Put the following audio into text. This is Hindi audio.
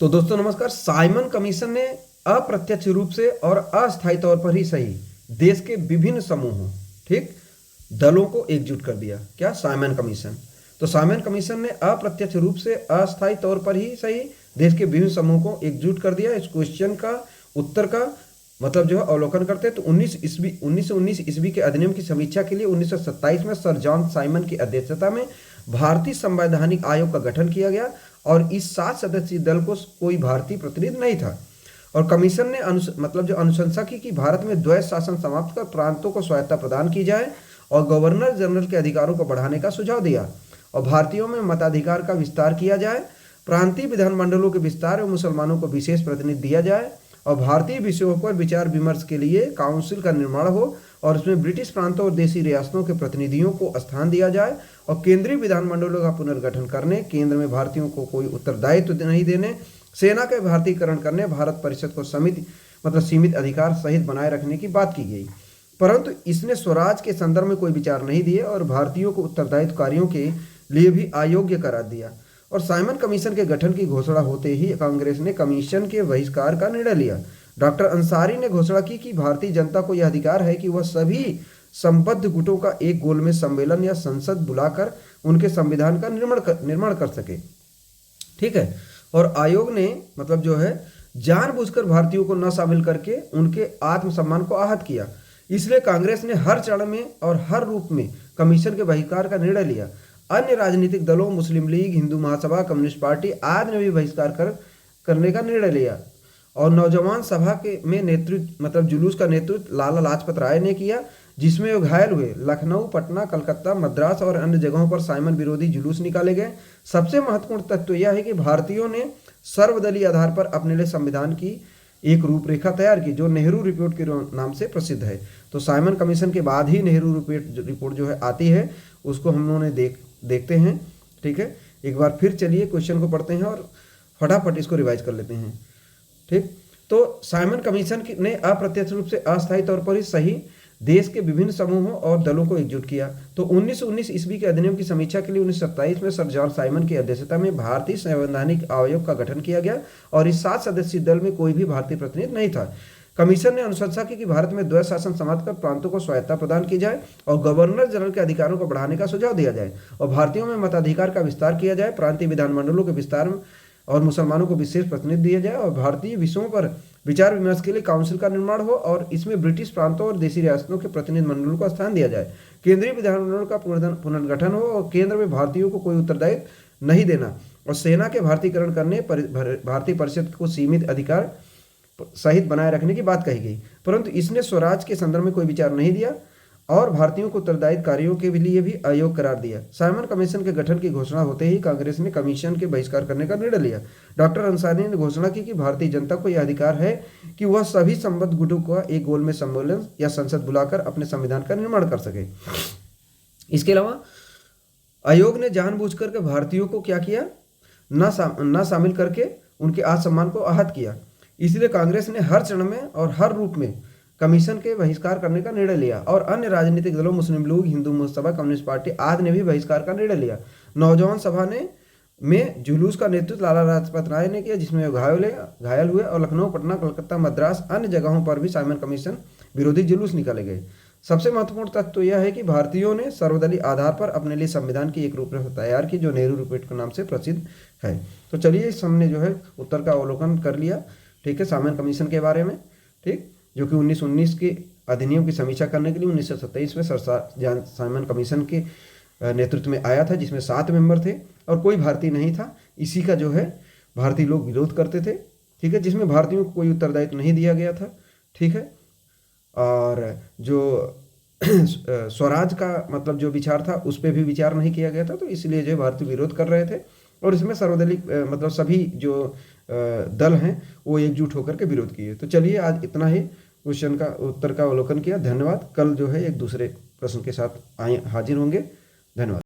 तो दोस्तों नमस्कार। साइमन कमीशन ने अप्रत्यक्ष रूप से और अस्थायी तौर पर ही सही देश के विभिन्न समूहों, ठीक, दलों को एकजुट कर दिया। क्या? Simon commission. तो साइमन कमीशन ने अप्रत्यक्ष रूप से अस्थायी तौर पर ही सही देश के विभिन्न समूहों को एकजुट कर दिया। इस क्वेश्चन का उत्तर का मतलब जो है अवलोकन करते हैं तो 1919 ईस्वी के अधिनियम की समीक्षा के लिए 1927 में सर जॉन साइमन की अध्यक्षता में भारतीय संवैधानिक आयोग का गठन किया गया और इस 7 सदस्यीय दल को कोई भारतीय प्रतिनिधि नहीं था। और कमीशन ने जो अनुशंसा की कि भारत में द्वैध शासन समाप्त कर प्रांतों को स्वायत्ता प्रदान की जाए और गवर्नर जनरल के अधिकारों को बढ़ाने का सुझाव दिया और भारतीयों में मताधिकार का विस्तार किया जाए, प्रांतीय विधानमंडलों के विस्तार और मुसलमानों को विशेष प्रतिनिधि दिया जाए और भारतीय विषयों पर विचार विमर्श के लिए काउंसिल का निर्माण हो और उसमें ब्रिटिश प्रांतों और देशी रियासतों के प्रतिनिधियों को स्थान दिया जाए और केंद्रीय विधानमंडलों का पुनर्गठन करने, केंद्र में भारतीयों को कोई उत्तरदायित्व नहीं देने, सेना के भारतीयकरण करने, भारत परिषद को सीमित अधिकार सहित बनाए रखने की बात की गई। परंतु इसने स्वराज के संदर्भ में कोई विचार नहीं दिए और भारतीयों को उत्तरदायित्व कार्यों के लिए भी अयोग्य करार दिया। और साइमन कमीशन के गठन की घोषणा होते ही कांग्रेस ने कमीशन के बहिष्कार का निर्णय लिया। डॉक्टर अंसारी ने घोषणा की कि भारतीय जनता को यह अधिकार है कि वह सभी संबद्ध गुटों का एक गोलमेज सम्मेलन या संसद बुलाकर उनके संविधान का निर्माण कर सके। ठीक है। और आयोग ने जानबूझकर भारतीयों को न शामिल करके उनके आत्मसम्मान को आहत किया। इसलिए कांग्रेस ने हर चरण में और हर रूप में कमीशन के बहिष्कार का निर्णय लिया। अन्य राजनीतिक दलों, मुस्लिम league, Hindu Mahasabha, communist party आदि ने भी बहिष्कार करने का निर्णय लिया। और नौजवान सभा के जुलूस का नेतृत्व लाला लाजपत राय ने किया, जिसमें वो घायल हुए। लखनऊ, पटना, कलकत्ता, मद्रास और अन्य जगहों पर साइमन विरोधी जुलूस निकाले गए। सबसे महत्वपूर्ण तथ्य यह है कि भारतीयों ने सर्वदलीय आधार पर अपने लिए संविधान की एक रूपरेखा तैयार की, जो नेहरू रिपोर्ट के नाम से प्रसिद्ध है। तो साइमन कमीशन के बाद ही नेहरू रिपोर्ट जो है आती है, उसको हम लोगों ने देखते हैं। ठीक है, एक बार फिर चलिए क्वेश्चन को पढ़ते हैं और फटाफट इसको रिवाइज कर लेते हैं। ठीक, तो साइमन कमीशन ने अप्रत्यक्ष रूप से अस्थायी तौर पर ही सही देश के विभिन्न समूहों और दलों को एकजुट किया। तो 1919 ईस्वी के अधिनियम की समीक्षा के लिए 1927 में सर जॉन साइमन की अध्यक्षता में भारतीय संवैधानिक आयोग का गठन किया गया और इस 7 सदस्यीय दल में कोई भी भारतीय प्रतिनिधि नहीं था। कमीशन ने अनुशंसा की कि भारत में द्वैध शासन समाप्त कर प्रांतों को स्वायत्ता प्रदान की जाए और गवर्नर जनरल के अधिकारों को बढ़ाने का सुझाव दिया जाए और भारतीयों में मताधिकार का विस्तार किया जाए, प्रांतीय विधानमंडलों के विस्तार और मुसलमानों को विशेष प्रतिनिधि दिया जाए और भारतीय विषयों पर विचार विमर्श के लिए काउंसिल का निर्माण हो और इसमें ब्रिटिश प्रांतों और देशी रियासतों के प्रतिनिधि मंडलों को स्थान दिया जाए, केंद्रीय विधानमंडल का पुनर्गठन हो और केंद्र में भारतीयों को कोई उत्तरदायित्व नहीं देना और सेना के भारतीयकरण करने, भारतीय परिषद को सीमित अधिकार सहित बनाए रखने की बात कही गई। परंतु इसने स्वराज के संदर्भ में कोई विचार नहीं दिया और भारतीयों को उत्तरदायित्व कार्यों के लिए भी अयोग्य करार दिया। साइमन कमीशन के गठन की घोषणा होते ही कांग्रेस ने कमीशन के बहिष्कार करने का निर्णय लिया। डॉक्टर अंसारी ने घोषणा की कि भारतीय जनता को यह अधिकार है कि वह सभी संबद्ध गुटों का एक गोलमेज सम्मेलन या संसद बुलाकर अपने संविधान का निर्माण कर सके। इसके अलावा आयोग ने जानबूझकर के भारतीयों को क्या किया, न शामिल करके उनके आत्मसम्मान को आहत किया। इसलिए कांग्रेस ने हर चरण में और हर रूप में कमीशन के बहिष्कार करने का निर्णय लिया और अन्य राजनीतिक दलों, मुस्लिम league, Hindu Mahasabha, communist party आदि ने भी बहिष्कार का निर्णय लिया। नौजवान सभा में जुलूस का नेतृत्व लाला लाजपत राय ने किया, जिसमें घायल हुए और लखनऊ, पटना, कलकत्ता, मद्रास अन्य जगहों पर भी साइमन कमीशन विरोधी जुलूस निकाले गए। सबसे महत्वपूर्ण तथ्य तो यह है कि भारतीयों ने सर्वदलीय आधार पर अपने लिए संविधान की एक रूपरेखा तैयार की, जो नेहरू रिपोर्ट के नाम से प्रसिद्ध है। तो चलिए इस हमने जो है उत्तर का अवलोकन कर लिया। ठीक है, साइमन कमीशन के बारे में, ठीक, जो कि 1919 के अधिनियम की समीक्षा करने के लिए 1927 में सर साइमन कमीशन के नेतृत्व में आया था, जिसमें 7 मेंबर थे और कोई भारतीय नहीं था। इसी का जो है भारतीय लोग विरोध करते थे। ठीक है, जिसमें भारतीयों को कोई उत्तरदायित्व नहीं दिया गया था। ठीक है, और जो स्वराज का जो विचार था उस पर भी विचार नहीं किया गया था, तो इसलिए जो भारतीय विरोध कर रहे थे और इसमें सर्वदलीय सभी जो दल हैं वो एकजुट होकर के विरोध किए। तो चलिए आज इतना ही क्वेश्चन का उत्तर का अवलोकन किया। धन्यवाद। कल जो है एक दूसरे प्रश्न के साथ हाजिर होंगे। धन्यवाद।